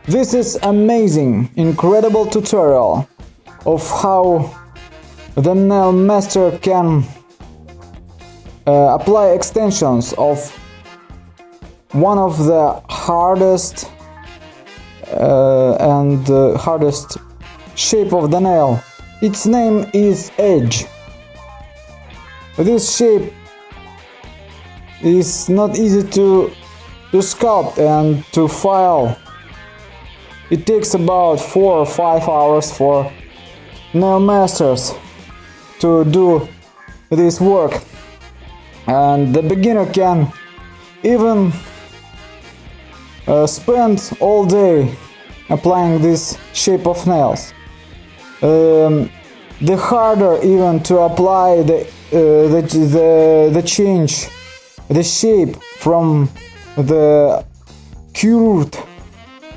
This is amazing, incredible tutorial of how the nail master can apply extensions of one of the hardest hardest shape of the nail. Its name is edge. This shape is not easy to sculpt and to file. It takes about 4 or 5 hours for nail masters to do this work, and the beginner can even spend all day applying this shape of nails. The harder even to apply the change, the shape from the curved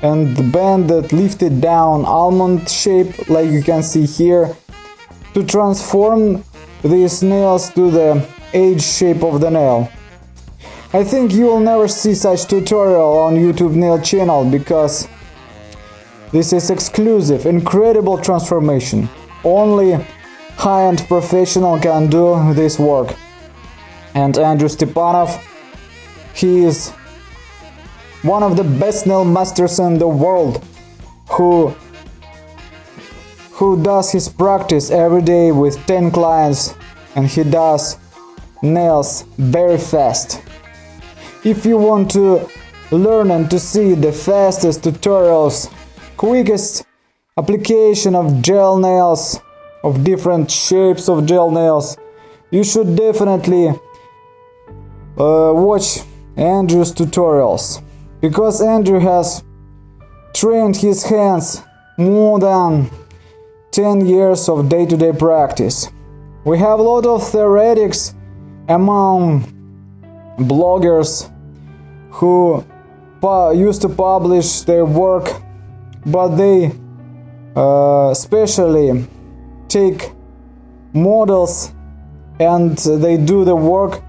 and bended, lifted down almond shape, like you can see here, to transform these nails to the edge shape of the nail. I think you will never see such tutorial on YouTube nail channel, because this is exclusive, incredible transformation. Only high-end professional can do this work. And Andrew Stepanov, he is one of the best nail masters in the world, who does his practice every day with 10 clients, and he does nails very fast. If you want to learn and to see the fastest tutorials, quickest application of gel nails, of different shapes of gel nails, you should definitely watch Andrew's tutorials, because Andrew has trained his hands more than 10 years of day-to-day practice. We have a lot of theoretics among bloggers who used to publish their work, but they especially take models and they do the work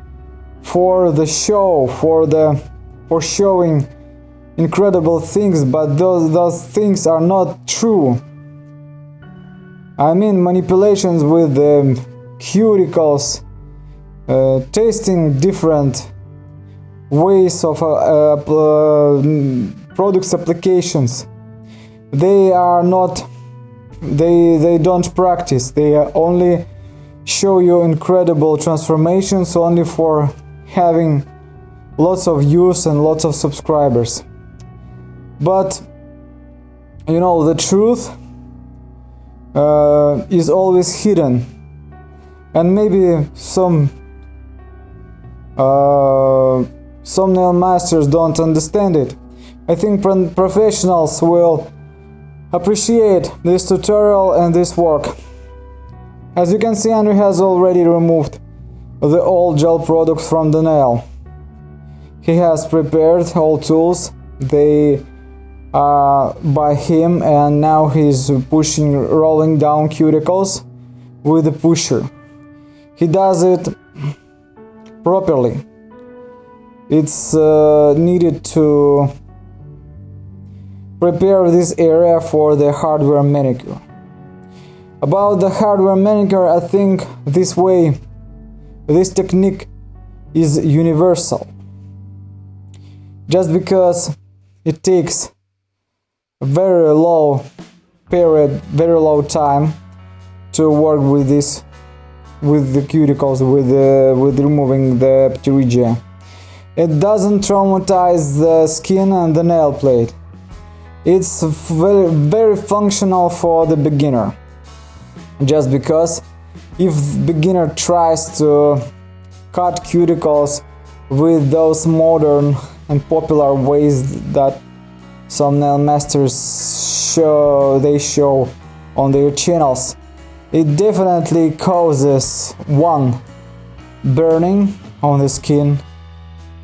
for the show, for showing incredible things, but those things are not true. I mean, manipulations with the cuticles, testing different ways of products applications. They are not, they don't practice. They only show you incredible transformations only for having lots of views and lots of subscribers. But you know, the truth is always hidden, and maybe some nail masters don't understand it. I think professionals will appreciate this tutorial and this work. As you can see, Andrew has already removed the old gel products from the nail. He has prepared all tools. They are by him, and now he's rolling down cuticles with the pusher. He does it properly. It's needed to prepare this area for the hardware manicure. About the hardware manicure, I think this technique is universal, just because it takes a very low period, very low time to work with this, with the cuticles, with removing the pterygia. It doesn't traumatize the skin and the nail plate. It's very, very functional for the beginner. Just because if beginner tries to cut cuticles with those modern and popular ways that some nail masters show on their channels, it definitely causes one, burning on the skin,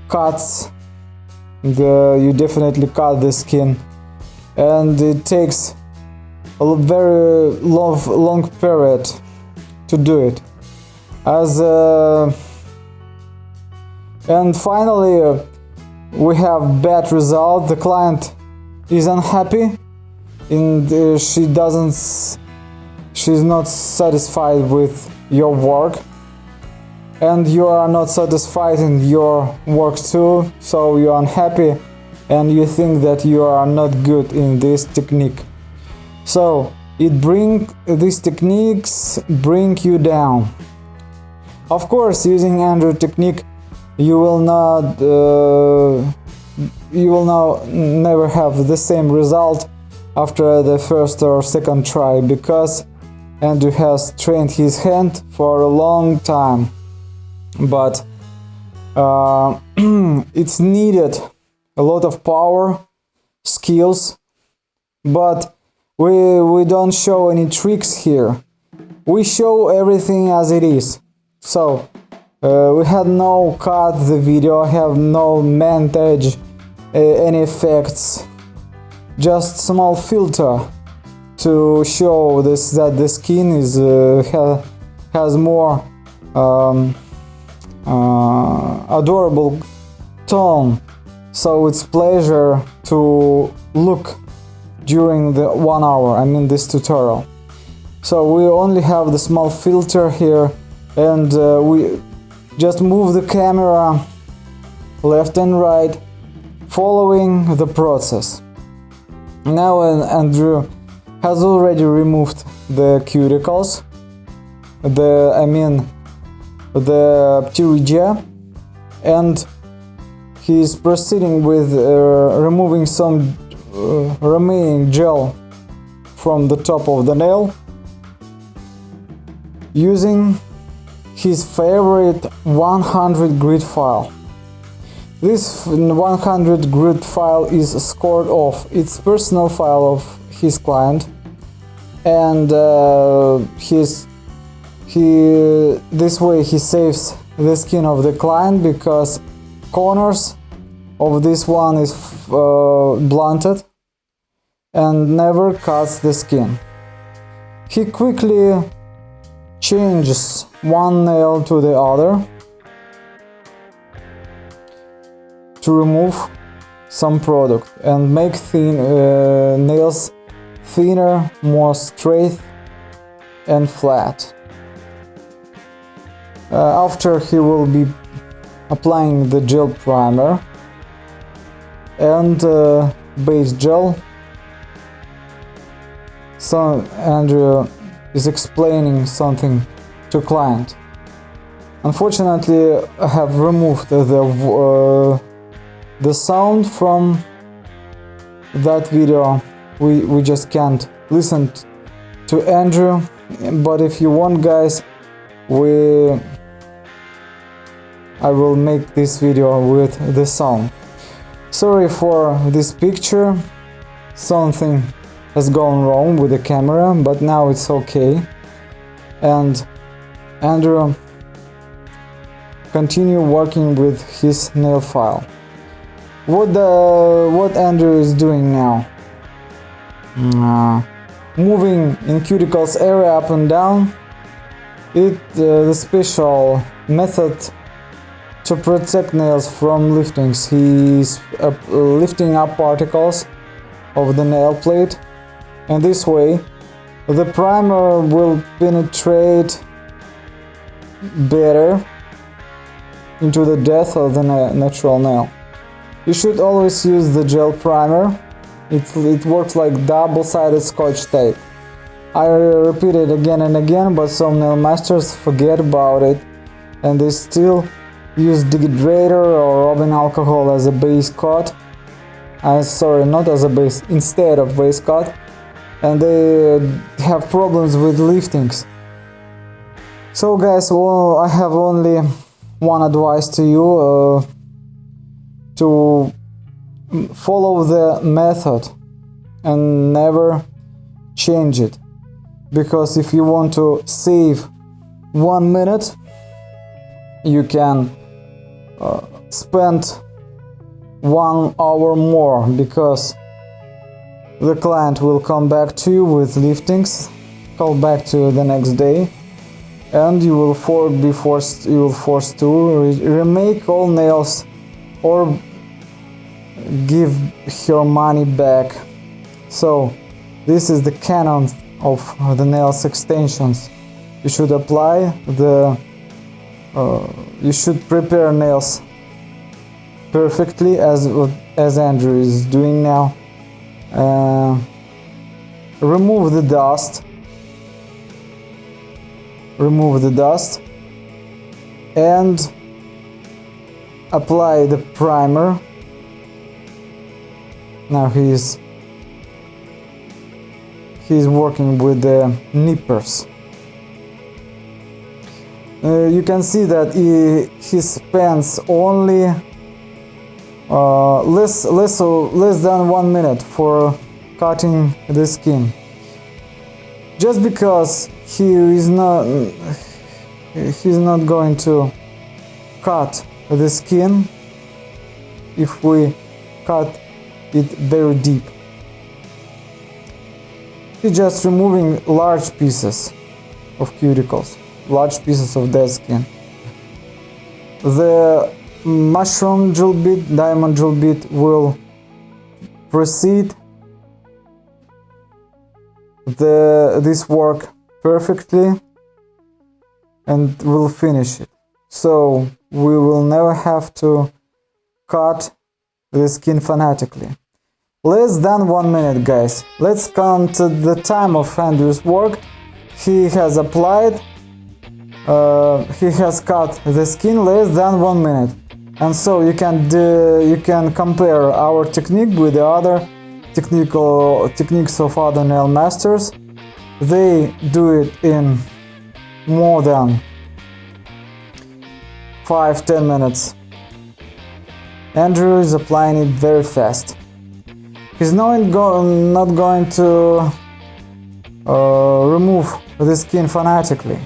cuts, you definitely cut the skin, and it takes a very long period to do it. And finally, we have bad result. The client is unhappy and she's not satisfied with your work, and you are not satisfied in your work too, so you're unhappy and you think that you are not good in this technique. So these techniques bring you down. Of course, using Andrew technique, you will never have the same result after the first or second try, because Andrew has trained his hand for a long time. But it's needed a lot of power, skills, but we don't show any tricks here. We show everything as it is. So we had no cut the video, I have no montage, any effects, just small filter to show this that the skin is has more adorable tone, so it's pleasure to look during the 1 hour, I mean this tutorial. So we only have the small filter here, and we just move the camera left and right, following the process. Now Andrew has already removed the cuticles, the pterygia, and he's proceeding with removing some remaining gel from the top of the nail using his favorite 100 grit file. This 100 grit file is scored off. It's personal file of his client, and this way he saves the skin of the client, because corners of this one is blunted and never cuts the skin. He quickly changes one nail to the other to remove some product and make nails thinner, more straight and flat. After he will be applying the gel primer and base gel. So Andrew is explaining something to client. Unfortunately, I have removed the sound from that video. We just can't listen to Andrew, but if you want, guys, I will make this video with the sound. Sorry for this picture, something has gone wrong with the camera, but now it's okay. And Andrew continue working with his nail file. What Andrew is doing now? Moving in cuticles area up and down. The special method to protect nails from liftings. He's lifting up particles of the nail plate, and this way the primer will penetrate better into the depth of the natural nail. You should always use the gel primer. It works like double-sided scotch tape. I repeat it again and again, but some nail masters forget about it and they still use dehydrator or rubbing alcohol as a base coat. Sorry, not as a base, instead of base coat, and they have problems with liftings. So guys, well, I have only one advice to you, to follow the method and never change it, because if you want to save 1 minute, you can spend 1 hour more, because the client will come back to you with liftings, call back to you the next day, and you will be forced to remake all nails, or give her money back. So this is the canon of the nails extensions. You should apply the you should prepare nails perfectly as Andrew is doing now. Remove the dust and apply the primer. Now he's working with the nippers. You can see that he spends only less than 1 minute for cutting the skin, just because he's not going to cut the skin if we cut it very deep. He's just removing large pieces of cuticles, large pieces of dead skin. The mushroom drill bit, diamond drill bit will proceed this work perfectly and will finish it. So we will never have to cut the skin fanatically. Less than 1 minute, guys. Let's count the time of Andrew's work. He has applied, he has cut the skin less than 1 minute. And so you can compare our technique with the other techniques of other nail masters. They do it in more than 5-10 minutes. Andrew is applying it very fast. He's not going to remove the skin fanatically.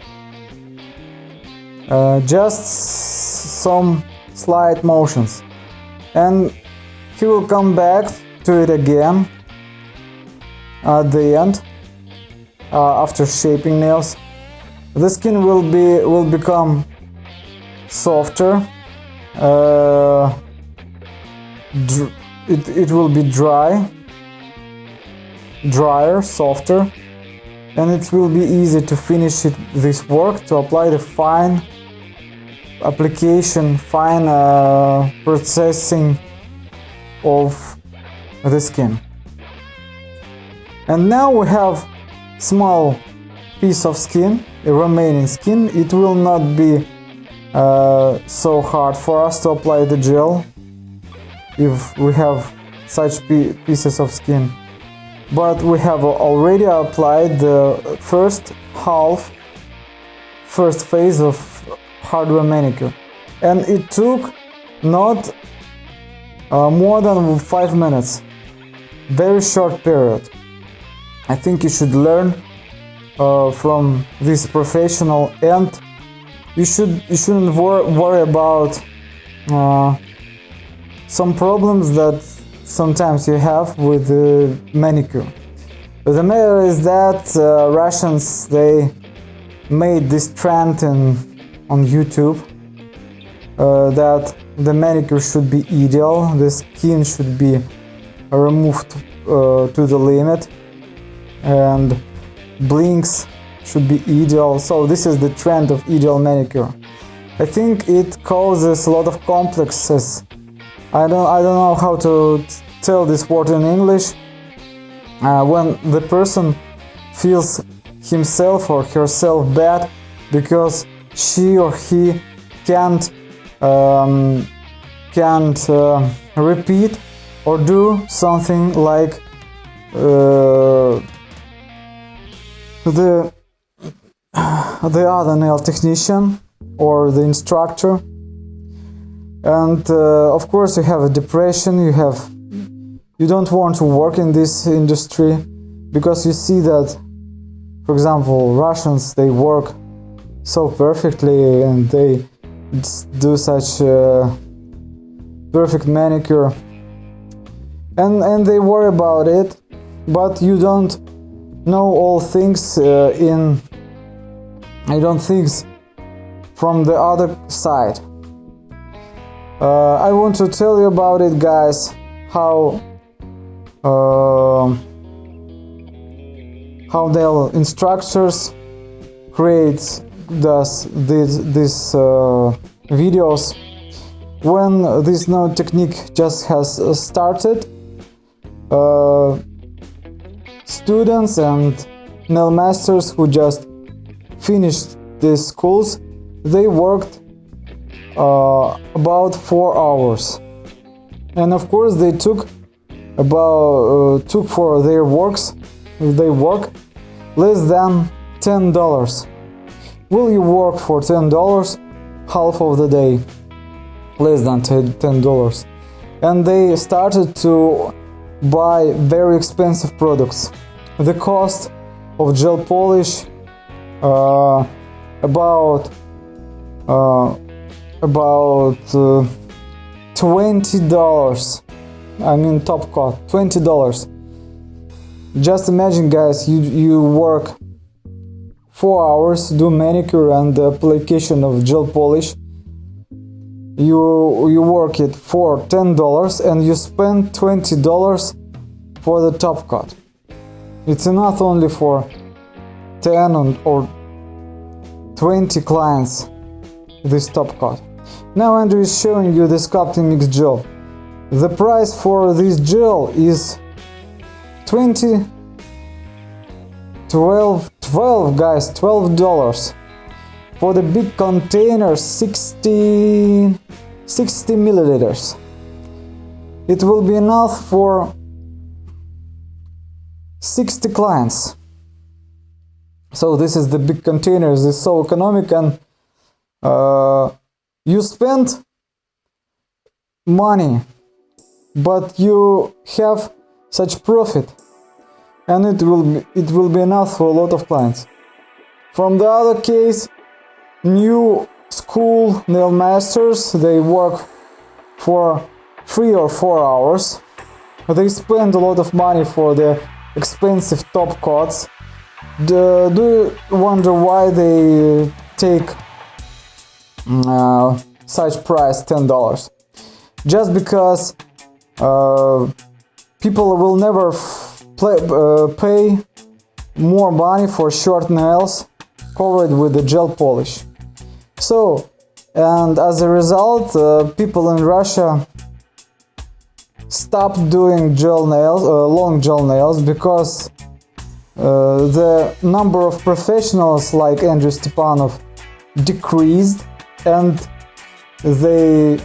Just some slight motions, and he will come back to it again at the end after shaping nails. The skin will become softer. It will be drier, softer, and it will be easy to finish this work, to apply the fine application, fine processing of the skin. And now we have small piece of skin, a remaining skin. It will not be so hard for us to apply the gel if we have such pieces of skin. But we have already applied the first phase of hardware manicure, and it took not more than 5 minutes. Very short period. I think you should learn from this professional, and you shouldn't worry about some problems that sometimes you have with the manicure. But the matter is that Russians, they made this trend on YouTube that the manicure should be ideal, the skin should be removed to the limit, and blinks should be ideal. So this is the trend of ideal manicure. I think it causes a lot of complexes. I don't know how to tell this word in English. When the person feels himself or herself bad because she or he can't repeat or do something like the other nail technician or the instructor. And of course you have a depression, you don't want to work in this industry because you see that, for example, Russians, they work so perfectly and they do such perfect manicure, and they worry about it, but you don't know all things things from the other side. I want to tell you about it, guys. how their instructors does these videos. When this nail technique just has started, students and nail masters who just finished these schools, they worked about 4 hours, and of course they took for their work less than $10. Will you work for $10 half of the day? Less than $10. And they started to buy very expensive products. The cost of gel polish about $20. I mean top coat, $20. Just imagine, guys, you work 4 hours, do manicure and the application of gel polish. You work it for $10 and you spend $20 for the top coat. It's enough only for 10 or 20 clients, this top coat. Now Andrew is showing you the sculpting mix gel. The price for this gel is $12 guys, $12. For the big container, 60 milliliters. It will be enough for 60 clients. So this is the big containers. It's so economic, and you spend money, but you have such profit, and it will be enough for a lot of clients. From the other case, new school nail masters, they work for 3 or 4 hours. They spend a lot of money for the expensive top coats. Do you wonder why they take such price, $10? Just because people will never pay more money for short nails covered with the gel polish. So, and as a result, people in Russia stopped doing long gel nails, because the number of professionals like Alexander Stepanov decreased, and they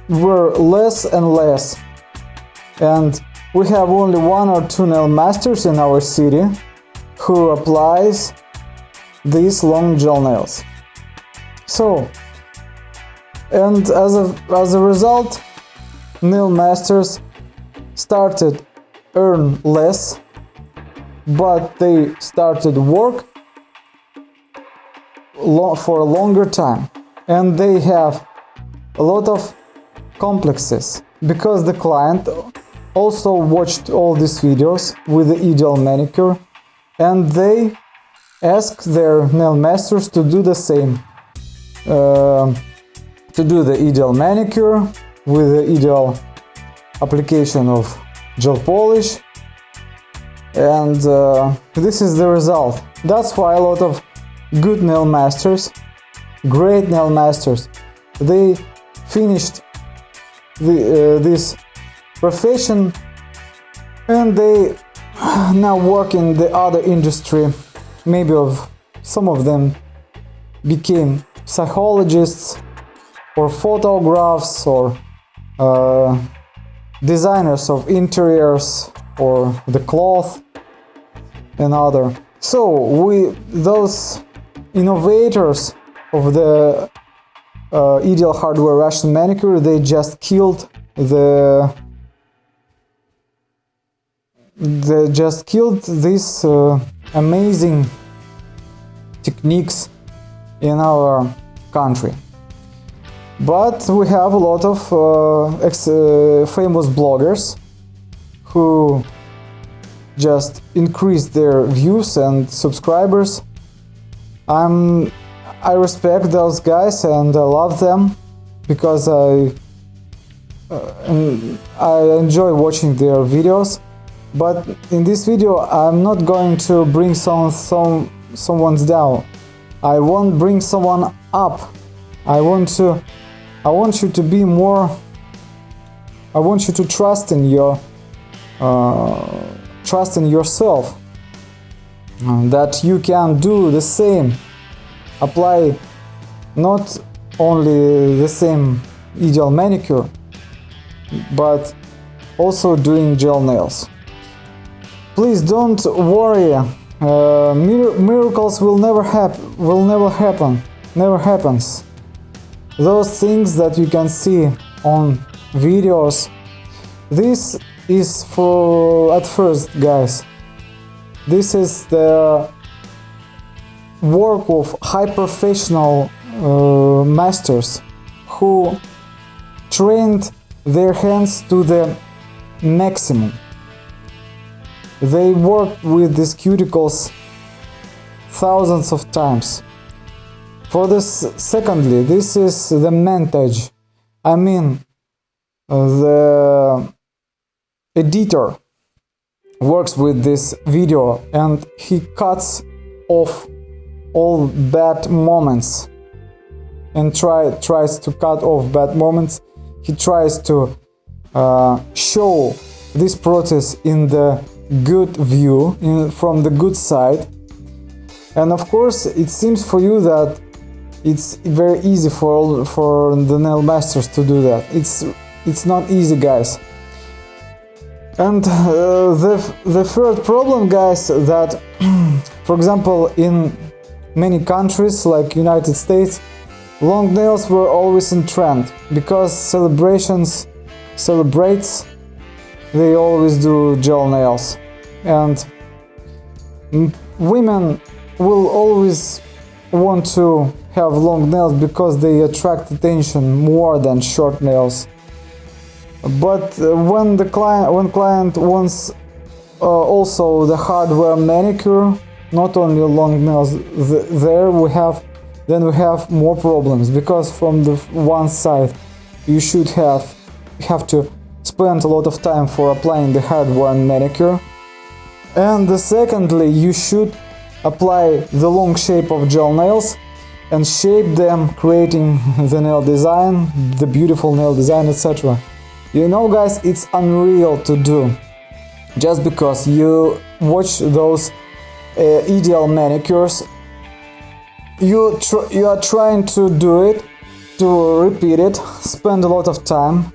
were less and less. And we have only 1 or 2 nail masters in our city who applies these long gel nails. So, and as a result, nail masters started earn less, but they started work for a longer time, and they have a lot of complexes, because the client also watched all these videos with the ideal manicure, and they ask their nail masters to do the same, to do the ideal manicure with the ideal application of gel polish, and this is the result. That's why a lot of good nail masters, great nail masters, they finished this profession, and they now work in the other industry. Maybe some of them became psychologists or photographs or designers of interiors or the cloth and other. So those innovators of the ideal hardware Russian manicure, they just killed these amazing techniques in our country. But we have a lot of famous bloggers who just increased their views and subscribers. I respect those guys and I love them, because and I enjoy watching their videos. But in this video, I'm not going to bring someone's down. I won't bring someone up. I want you to be more. I want you to trust in yourself, that you can do the same. Apply not only the same ideal manicure, but also doing gel nails. Please don't worry. Miracles will never happen. Never happens. Those things that you can see on videos, this is for at first, guys. This is the work of high professional masters who trained their hands to the maximum. They worked with these cuticles thousands of times. For this, secondly, this is the montage. I mean, the editor works with this video and he cuts off all bad moments and tries to cut off bad moments. He tries to show this process in the good view, from the good side. And of course, it seems for you that it's very easy for the nail masters to do that. It's not easy, guys. And the third problem, guys, that for example in many countries like United States, long nails were always in trend because celebrates, they always do gel nails, and women will always want to have long nails because they attract attention more than short nails. But when client wants also the hardware manicure, not only long nails, we have more problems, because from the one side you have to spend a lot of time for applying the hardware manicure, and secondly you should apply the long shape of gel nails and shape them, creating the nail design, the beautiful nail design, etc. You know, guys, it's unreal to do. Just because you watch those ideal manicures, you are trying to do it, to repeat it, spend a lot of time.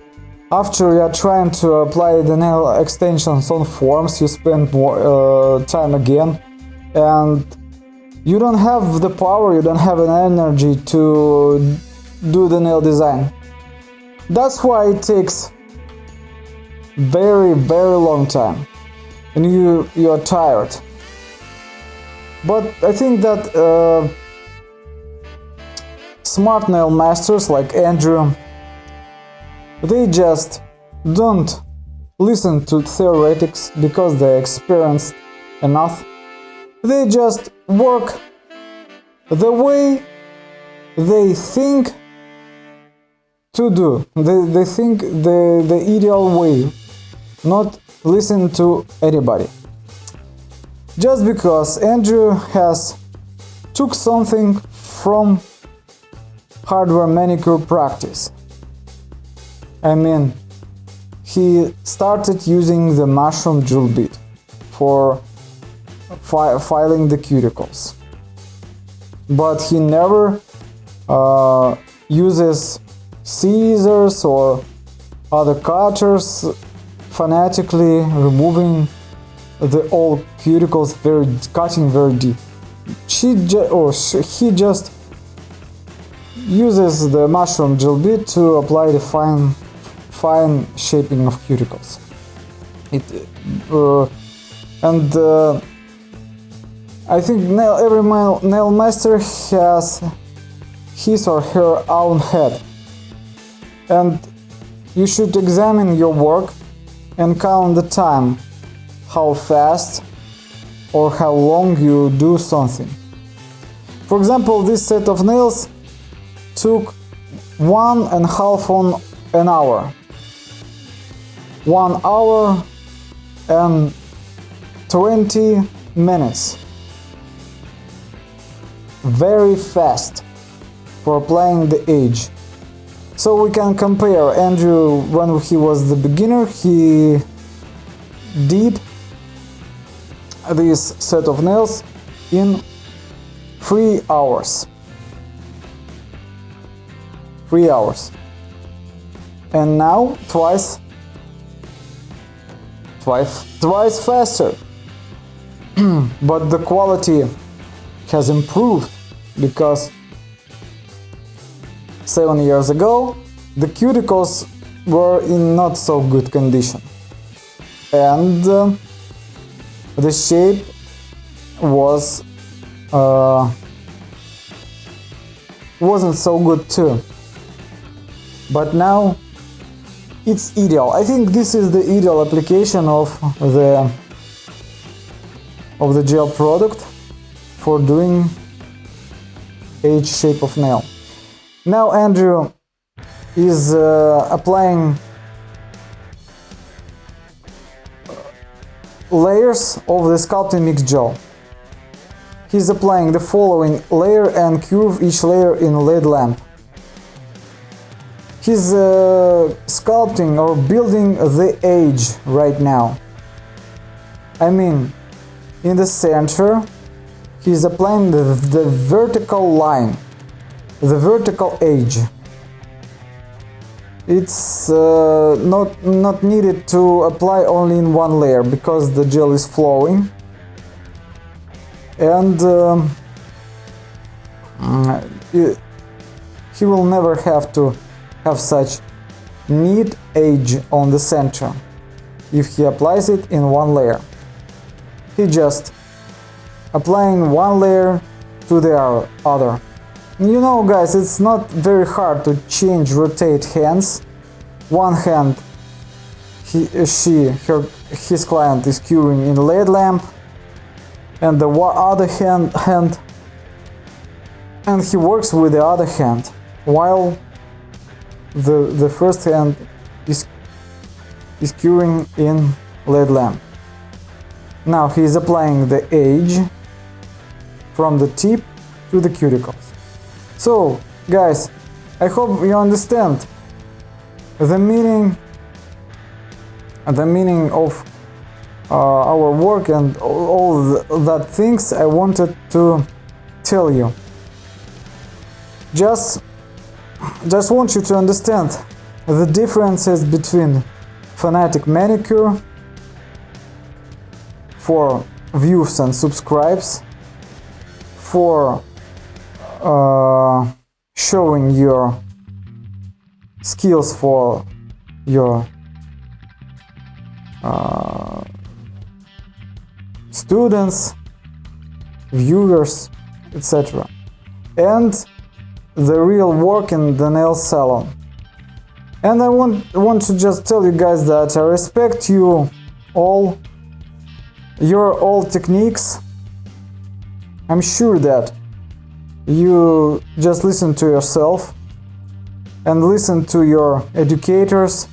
After you are trying to apply the nail extensions on forms, you spend more time again, and you don't have the power, you don't have an energy to do the nail design. That's why it takes very long time, and you are tired. But I think that smart nail masters like Andrew, they just don't listen to theoretics because they're experienced enough. They just work the way they think to do. They think the ideal way, not listen to anybody. Just because Andrew has took something from hardware manicure practice. I mean, he started using the mushroom drill bit for filing the cuticles, but he never uses scissors or other cutters, fanatically removing the old cuticles, cutting very deep. He just uses the mushroom drill bit to apply the fine shaping of cuticles. I think every nail master has his or her own head, and you should examine your work and count the time, how fast or how long you do something. For example, this set of nails took 1.5 hours, 1 hour and 20 minutes. Very fast for applying the age. So we can compare Andrew when he was the beginner. He did this set of nails in 3 hours. 3 hours. And now twice faster. But the quality has improved because 7 years ago the cuticles were in not so good condition, and the shape was wasn't so good too. But now it's ideal. I think this is the ideal application of the gel product for doing age shape of nail. Now Andrew is applying layers of the sculpting mix gel. He's applying the following layer and curve each layer in a LED lamp. He's sculpting or building the age right now. I mean, in the center he's applying the vertical line, the vertical age. It's not needed to apply only in one layer because the gel is flowing, and he will never have to have such neat edge on the center if he applies it in one layer. He just applying one layer to the other. You know, guys, it's not very hard to change, rotate hands. One hand his client is curing in LED lamp, and the other hand, and he works with the other hand while the first hand is curing in LED lamp. Now he is applying the age from the tip to the cuticles. So guys, I hope you understand the meaning of our work and all that things I wanted to tell you. Just want you to understand the differences between fanatic manicure for views and subscribes, for showing your skills for your students, viewers, etc. and the real work in the nail salon. And I want to just tell you guys that I respect you all, your all techniques. I'm sure that you just listen to yourself and listen to your educators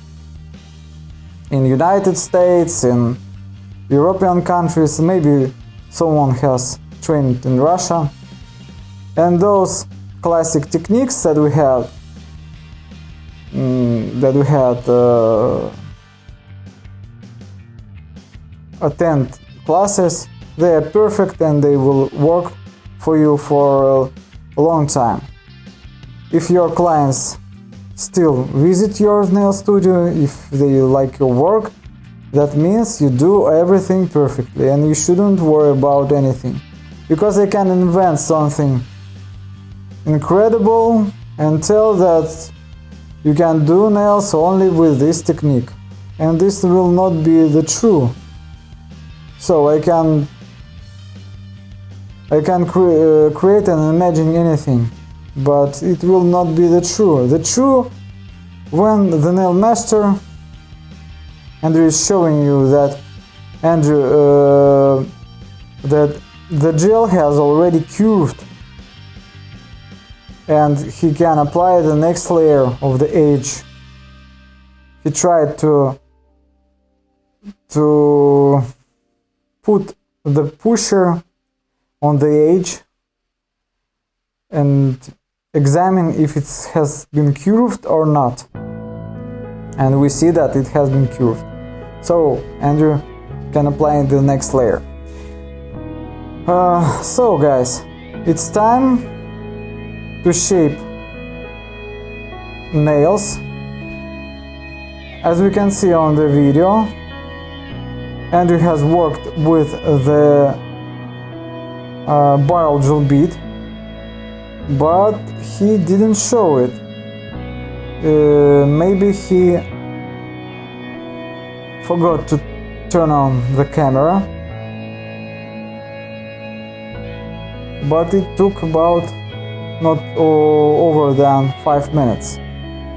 in United States, in European countries, maybe someone has trained in Russia, and those classic techniques that we had attend classes, they are perfect and they will work for you for a long time. If your clients still visit your nail studio, if they like your work, that means you do everything perfectly and you shouldn't worry about anything, because they can invent something incredible and tell that you can do nails only with this technique, and this will not be the true. So I can create and imagine anything, but it will not be the true. The true, when the nail master Andrew is showing you that that the gel has already curved, and he can apply the next layer of the edge. He tried to to put the pusher on the edge and examine if it has been curved or not. And we see that it has been curved. So Andrew can apply the next layer. So guys, it's time to shape nails. As we can see on the video, Andrew has worked with the barrel drill bit, but he didn't show it. Maybe he forgot to turn on the camera, but it took about not over than 5 minutes,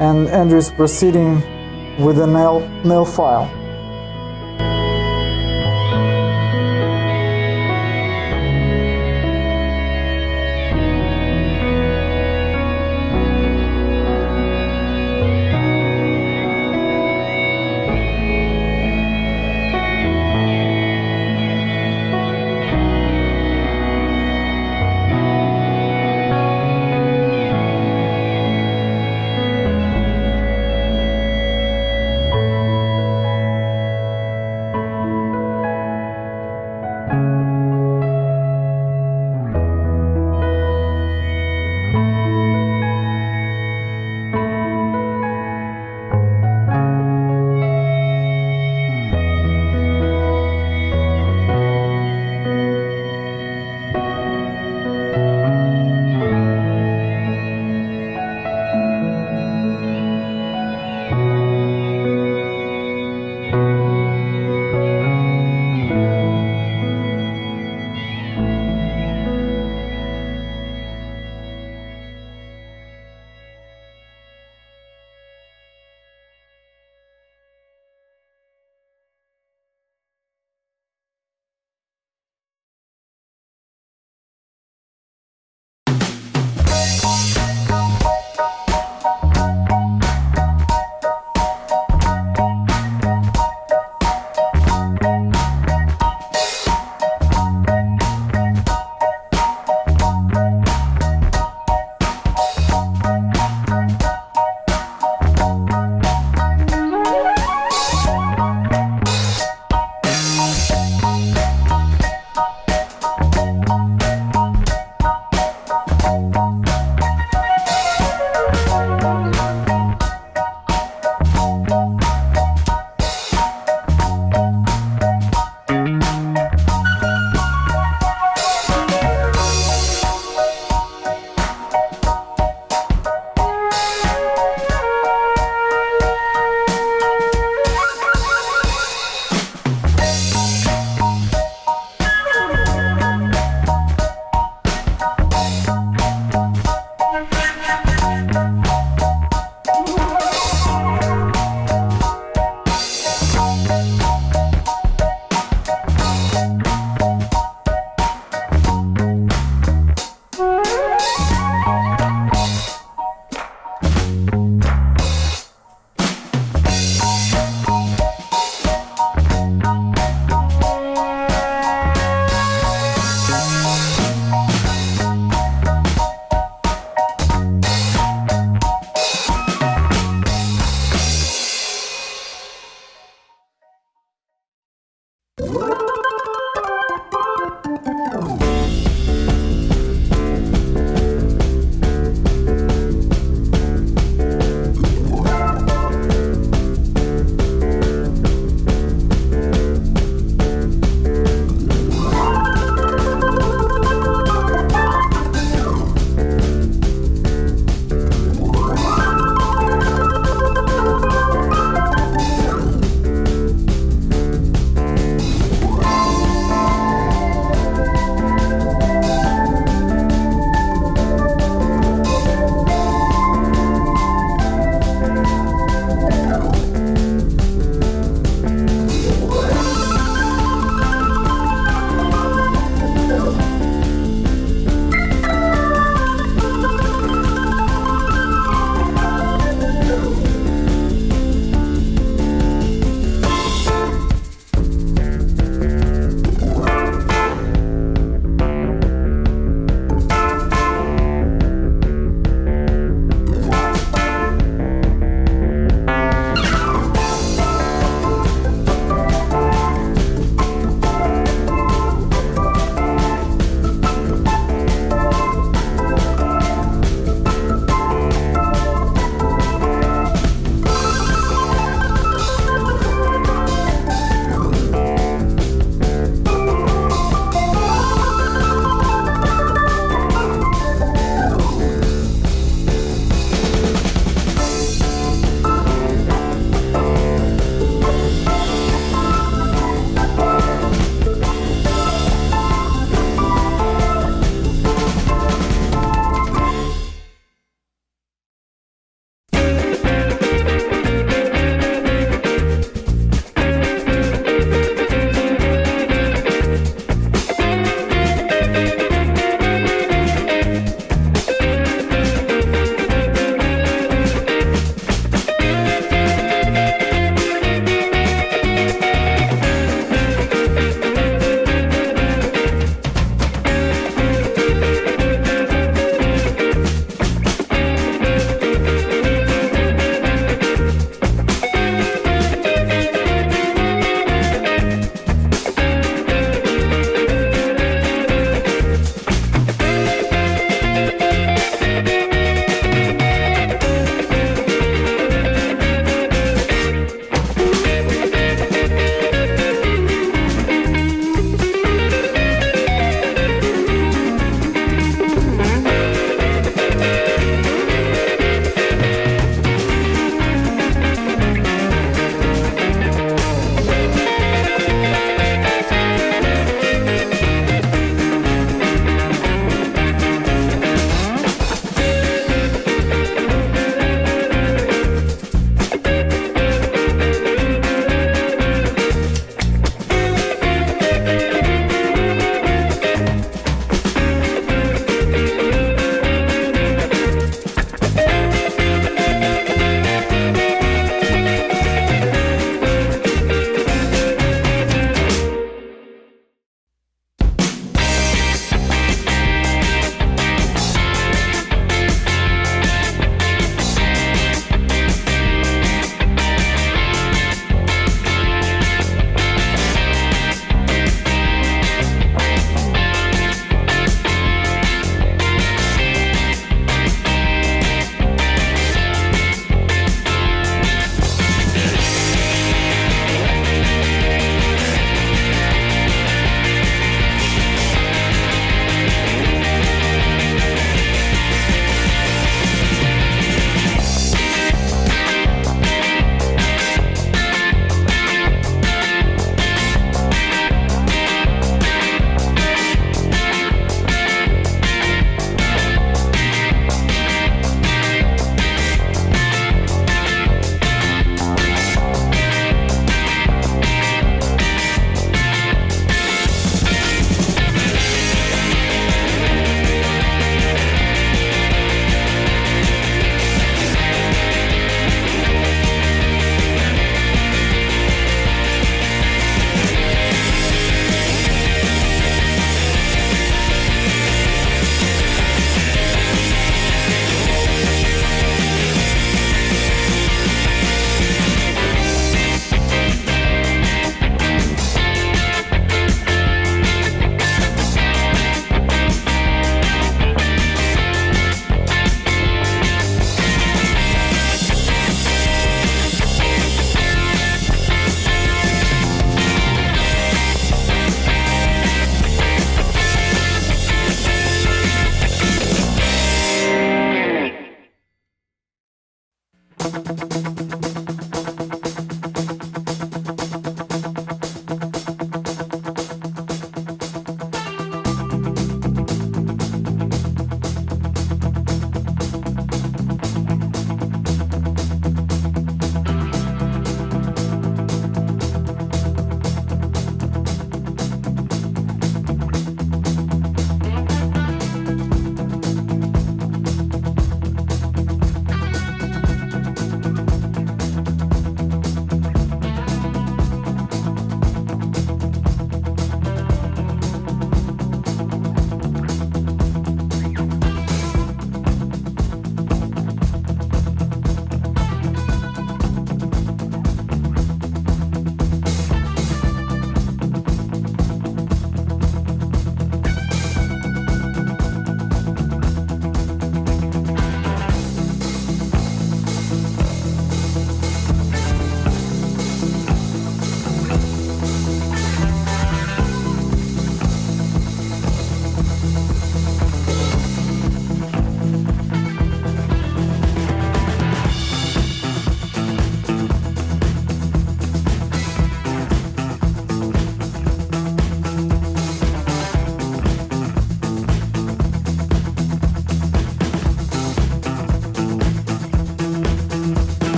and Andrew is proceeding with the nail file.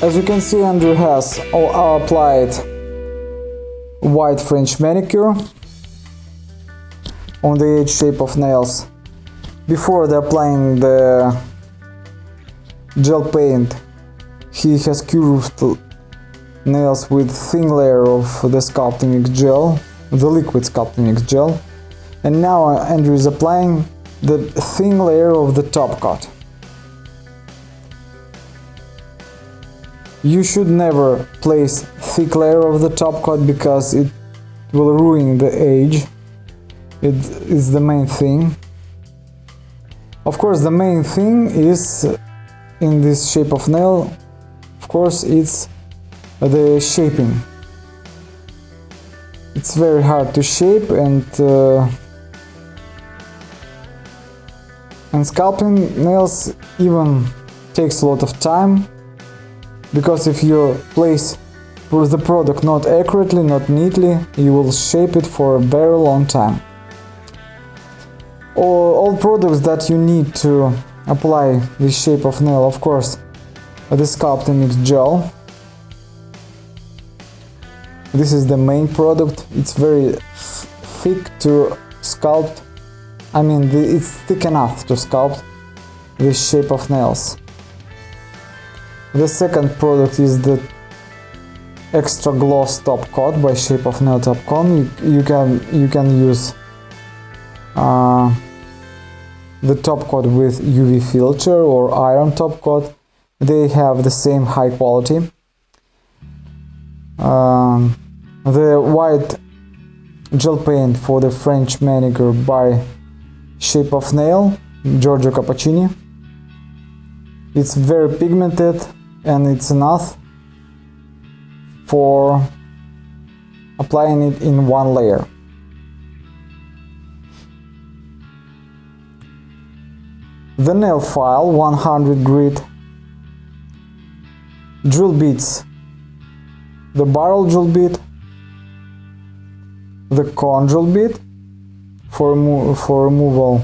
As you can see, Andrew has applied white French manicure on the edge shape of nails. Before applying the gel paint, he has curved nails with thin layer of the Sculpting mix gel, the liquid Sculpting mix gel, and now Andrew is applying the thin layer of the top coat. You should never place thick layer of the top coat because it will ruin the edge. It is the main thing. Of course, the main thing is in this shape of nail, of course, it's the shaping. It's very hard to shape, and sculpting nails even takes a lot of time, because if you place the product not accurately, not neatly, you will shape it for a very long time. All products that you need to apply this shape of nail, of course, the Sculpting mix gel. This is the main product. It's very thick to sculpt. I mean, it's thick enough to sculpt this shape of nails. The second product is the extra gloss top coat by Shape of Nail Top Coat. You can use the top coat with UV filter or iron top coat. They have the same high quality. The white gel paint for the French manicure by Shape of Nail, Giorgio Cappuccini. It's very pigmented, and it's enough for applying it in one layer. The nail file 100 grit, drill bits, the barrel drill bit, the cone drill bit for removal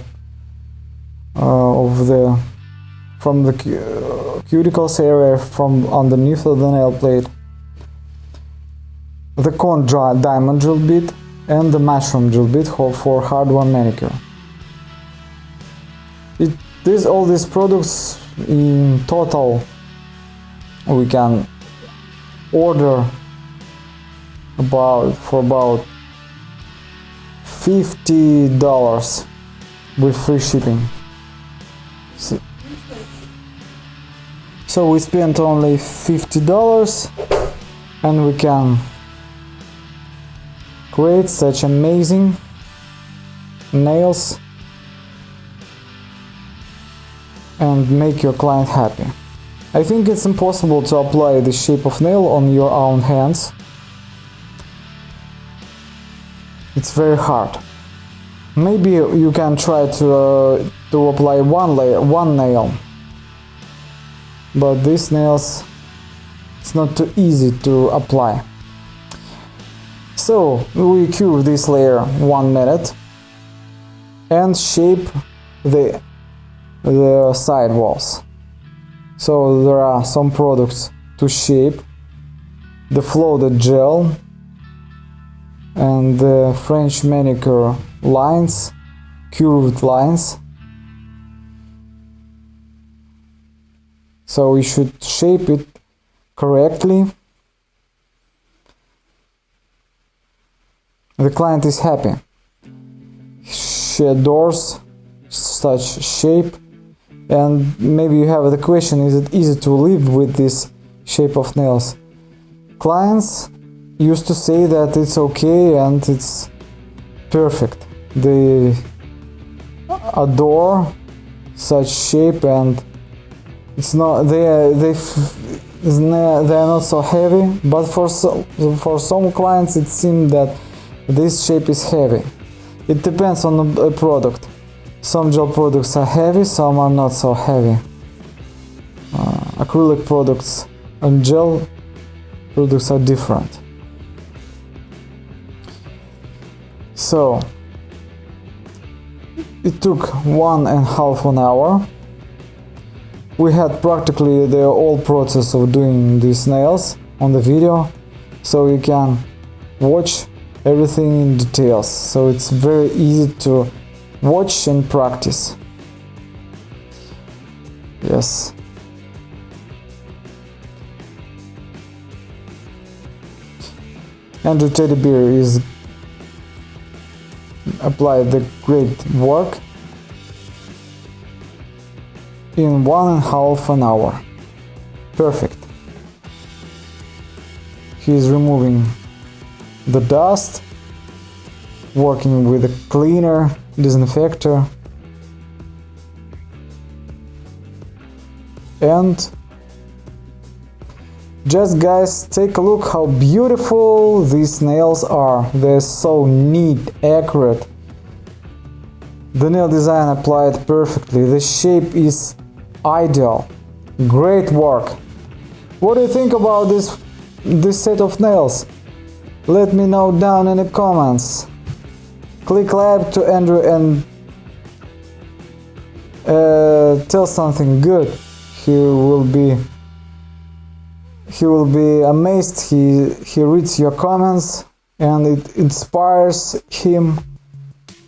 from the cuticles area from underneath of the nail plate, the cone diamond drill bit, and the mushroom drill bit for hardware manicure. All these products in total we can order for about $50 with free shipping. So we spent only $50 and we can create such amazing nails and make your client happy. I think it's impossible to apply the shape of nail on your own hands. It's very hard. Maybe you can try to apply one nail, but these nails, it's not too easy to apply. So we cure this layer 1 minute and shape the side walls. So there are some products to shape the floated gel and the French manicure lines, curved lines. So we should shape it correctly the client is happy. She adores such shape, and maybe you have the question, is it easy to live with this shape of nails? Clients used to say that it's okay and it's perfect. They adore such shape, and it's not they are not so heavy, but for some clients it seems that this shape is heavy. It depends on the product. Some gel products are heavy, some are not so heavy. Acrylic products and gel products are different. So it took 1.5 hours. We had practically the whole process of doing these nails on the video, so you can watch everything in details. So it's very easy to watch and practice. Yes. Andrew Teddy Bear is applied the great work in 1.5 hours. Perfect. He is removing the dust, working with a cleaner, disinfector, and just guys, take a look how beautiful these nails are. They're so neat, accurate. The nail design applied perfectly. The shape is ideal. Great work. What do you think about this set of nails? Let me know down in the comments. Click like to Andrew and tell something good. He will be amazed. He reads your comments and it inspires him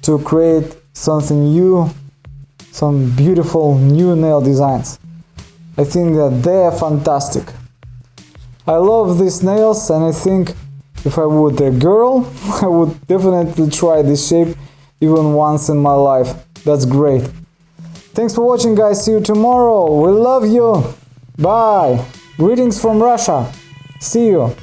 to create something new, some beautiful new nail designs. I think that they are fantastic. I love these nails, and I think if I were a girl, I would definitely try this shape even once in my life. That's great. Thanks for watching, guys. See you tomorrow. We love you. Bye. Greetings from Russia. See you.